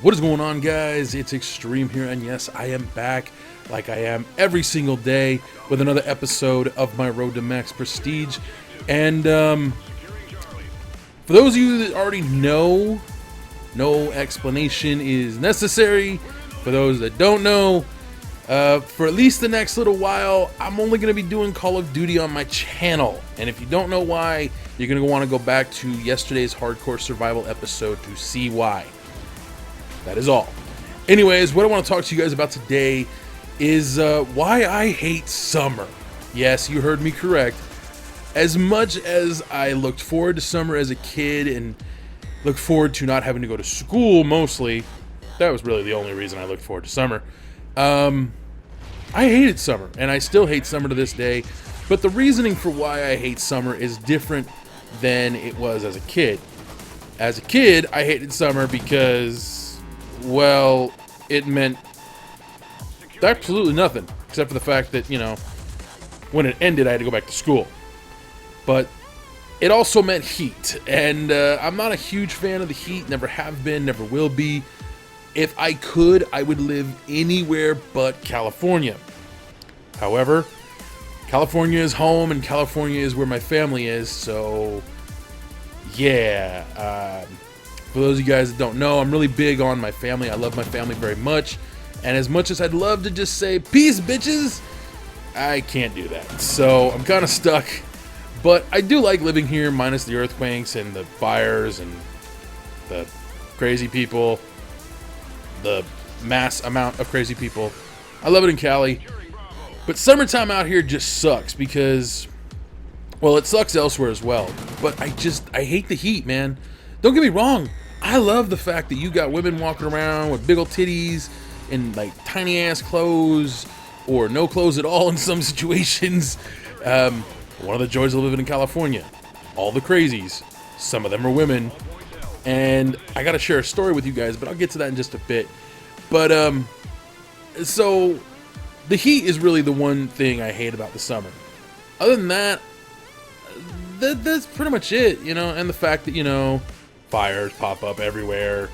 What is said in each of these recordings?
What is going on, guys? It's Extreme here, and yes, I am back like I am every single day with another episode of my Road to Max Prestige. And for those of you that already know, no explanation is necessary. For those that don't know, for at least the next little while, I'm only going to be doing Call of Duty on my channel. And if you don't know why, you're going to want to go back to yesterday's Hardcore Survival episode to see why. That is all. Anyways, what I want to talk to you guys about today is why I hate summer. Yes, you heard me correct. As much as I looked forward to summer as a kid and looked forward to not having to go to school mostly, that was really the only reason I looked forward to summer. I hated summer, and I still hate summer to this day. But the reasoning for why I hate summer is different than it was as a kid. As a kid, I hated summer because, well, it meant absolutely nothing, except for the fact that, you know, when it ended, I had to go back to school. But it also meant heat, and I'm not a huge fan of the heat, never have been, never will be. If I could, I would live anywhere but California. However, California is home, and California is where my family is, so yeah. For those of you guys that don't know, I'm really big on my family. I love my family very much. And as much as I'd love to just say, peace, bitches, I can't do that. So I'm kind of stuck. But I do like living here, minus the earthquakes and the fires and the crazy people. The mass amount of crazy people. I love it in Cali. But summertime out here just sucks because, well, it sucks elsewhere as well. But I hate the heat, man. Don't get me wrong. I love the fact that you got women walking around with big old titties and like tiny ass clothes or no clothes at all in some situations. One of the joys of living in California. All the crazies. Some of them are women. And I gotta share a story with you guys, but I'll get to that in just a bit. But so the heat is really the one thing I hate about the summer. Other than that, that's pretty much it, you know. And the fact that, you know, fires pop up everywhere.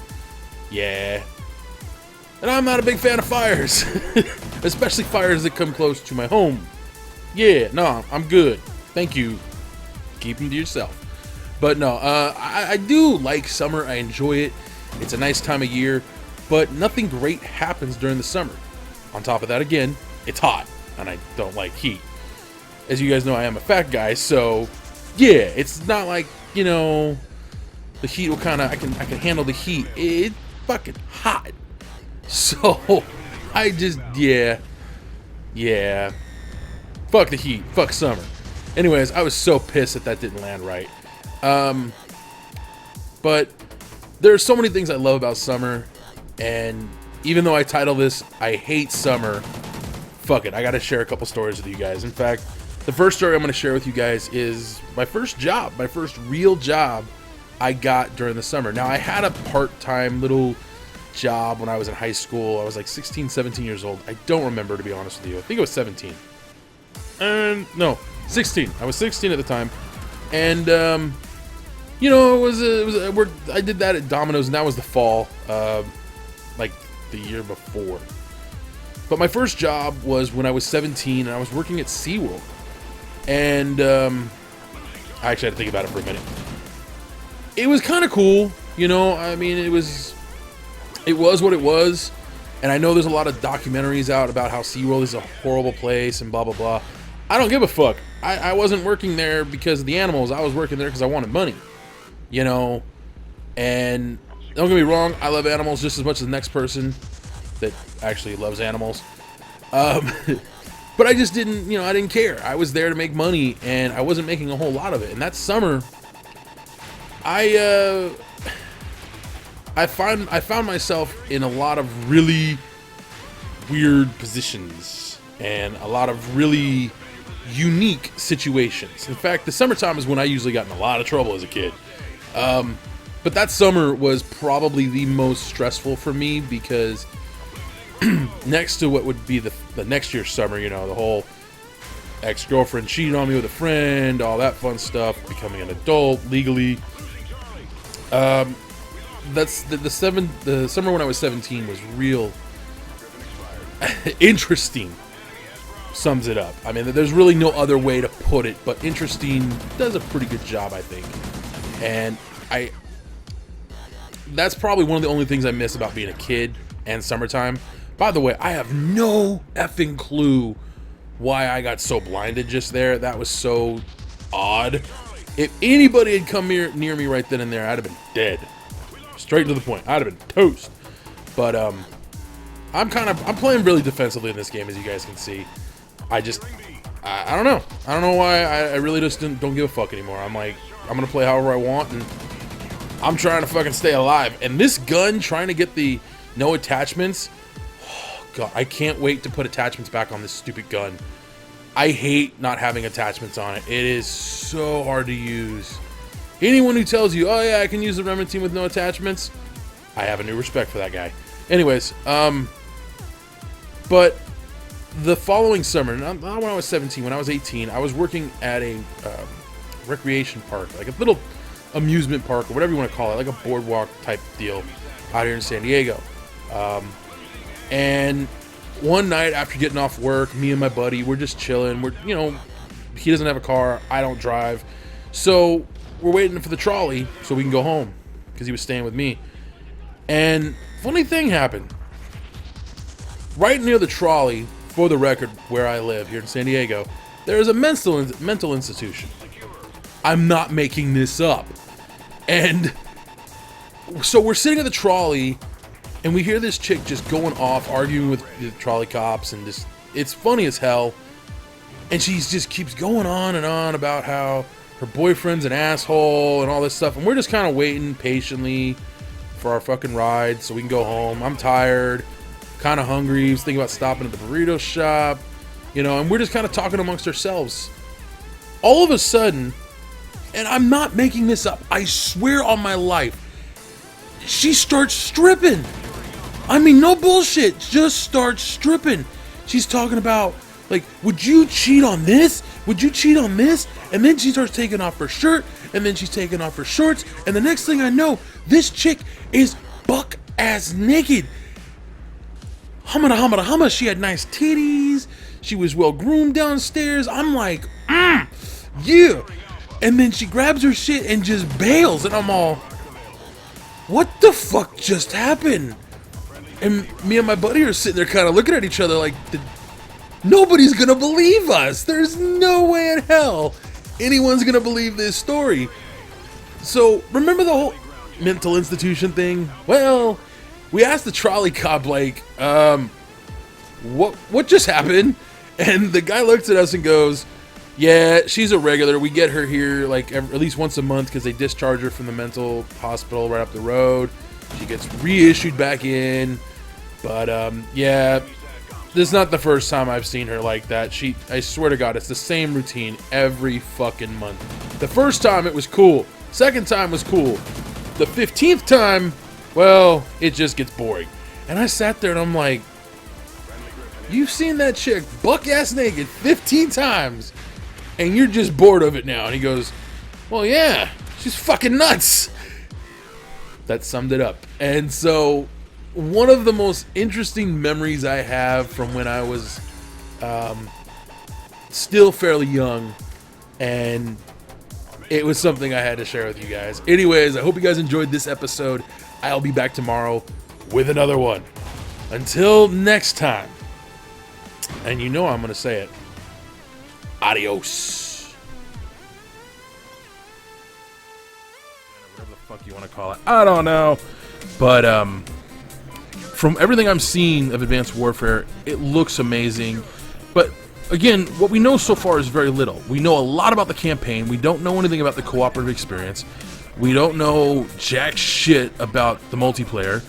Yeah. And I'm not a big fan of fires. Especially fires that come close to my home. Yeah, no, I'm good. Thank you. Keep them to yourself. But no, I do like summer. I enjoy it. It's a nice time of year. But nothing great happens during the summer. On top of that, again, it's hot. And I don't like heat. As you guys know, I am a fat guy. So, yeah, it's not like, you know, the heat will kind of, I can handle the heat. It's fucking hot. So, I just, yeah. Fuck the heat. Fuck summer. Anyways, I was so pissed that didn't land right. But there's so many things I love about summer. And even though I title this, I hate summer, fuck it. I gotta share a couple stories with you guys. In fact, the first story I'm gonna share with you guys is my first job. My first real job I got during the summer. Now, I had a part-time little job when I was in high school. I was like 16, 17 years old. I don't remember, to be honest with you. I think it was 17. No, 16. I was 16 at the time. And, you know, I did that at Domino's, and that was the fall, like the year before. But my first job was when I was 17, and I was working at SeaWorld. And, I actually had to think about it for a minute. It was kind of cool, you know. I mean, it was what it was. And I know there's a lot of documentaries out about how SeaWorld is a horrible place and blah, blah, blah. I don't give a fuck. I wasn't working there because of the animals. I was working there because I wanted money, you know. And don't get me wrong, I love animals just as much as the next person that actually loves animals. But I just didn't, you know, I didn't care. I was there to make money, and I wasn't making a whole lot of it. And that summer, I found myself in a lot of really weird positions and a lot of really unique situations. In fact, the summertime is when I usually got in a lot of trouble as a kid. But that summer was probably the most stressful for me because next to what would be the next year's summer, you know, the whole ex-girlfriend cheating on me with a friend, all that fun stuff, becoming an adult legally. that's the summer when I was 17 was real interesting. Sums it up. I mean, there's really no other way to put it, but interesting does a pretty good job, I think. And that's probably one of the only things I miss about being a kid and summertime. By the way, I have no effing clue why I got so blinded just there. That was so odd. If anybody had come near me right then and there, I'd have been dead. Straight to the point. I'd have been toast. But I'm playing really defensively in this game, as you guys can see. I don't know. I don't know why. I really just don't give a fuck anymore. I'm like, I'm gonna play however I want, and I'm trying to fucking stay alive. And this gun, trying to get the no attachments, oh God, I can't wait to put attachments back on this stupid gun. I hate not having attachments on it. It is so hard to use. Anyone who tells you, oh yeah, I can use the Remnant team with no attachments, I have a new respect for that guy. Anyways, but the following summer, not when I was 17, when I was 18, I was working at a recreation park, like a little amusement park, or whatever you want to call it, like a boardwalk type deal out here in San Diego. And one night after getting off work, me and my buddy, we're just chilling. He doesn't have a car, I don't drive. So we're waiting for the trolley so we can go home, because he was staying with me. And funny thing happened. Right near the trolley, for the record, where I live here in San Diego, there is a mental institution. I'm not making this up. And so we're sitting at the trolley, and we hear this chick just going off, arguing with the trolley cops, and just, it's funny as hell. And she just keeps going on and on about how her boyfriend's an asshole and all this stuff. And we're just kind of waiting patiently for our fucking ride so we can go home. I'm tired, kind of hungry, was thinking about stopping at the burrito shop, and we're just kind of talking amongst ourselves. All of a sudden, and I'm not making this up, I swear on my life, she starts stripping. I mean, no bullshit, just starts stripping. She's talking about, like, would you cheat on this? Would you cheat on this? And then she starts taking off her shirt, and then she's taking off her shorts, and the next thing I know, this chick is buck-ass naked. Humma, humma, humma. She had nice titties. She was well groomed downstairs. I'm like, yeah. And then she grabs her shit and just bails. And I'm all, what the fuck just happened? And me and my buddy are sitting there kind of looking at each other like, nobody's going to believe us. There's no way in hell anyone's going to believe this story. So remember the whole mental institution thing? Well, we asked the trolley cop, like, what just happened? And the guy looks at us and goes, yeah, she's a regular. We get her here like at least once a month because they discharge her from the mental hospital right up the road. She gets reissued back in. But, yeah, this is not the first time I've seen her like that. I swear to God, it's the same routine every fucking month. The first time, it was cool. Second time was cool. The 15th time, well, it just gets boring. And I sat there and I'm like, you've seen that chick buck-ass naked 15 times, and you're just bored of it now. And he goes, well, yeah, she's fucking nuts. That summed it up. And so one of the most interesting memories I have from when I was still fairly young, and it was something I had to share with you guys. Anyways, I hope you guys enjoyed this episode. I'll be back tomorrow with another one. Until next time, and I'm going to say it, adios. Whatever the fuck you want to call it. I don't know. But from everything I'm seeing of Advanced Warfare, it looks amazing. But again, what we know so far is very little. We know a lot about the campaign. We don't know anything about the cooperative experience. We don't know jack shit about the multiplayer.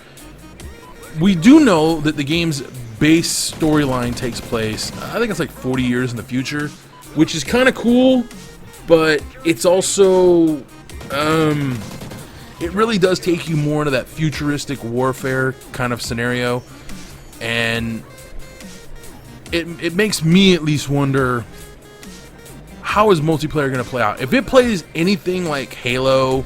We do know that the game's base storyline takes place, I think it's like 40 years in the future, which is kind of cool, but it's also, it really does take you more into that futuristic warfare kind of scenario, and it makes me at least wonder, how is multiplayer going to play out? If it plays anything like Halo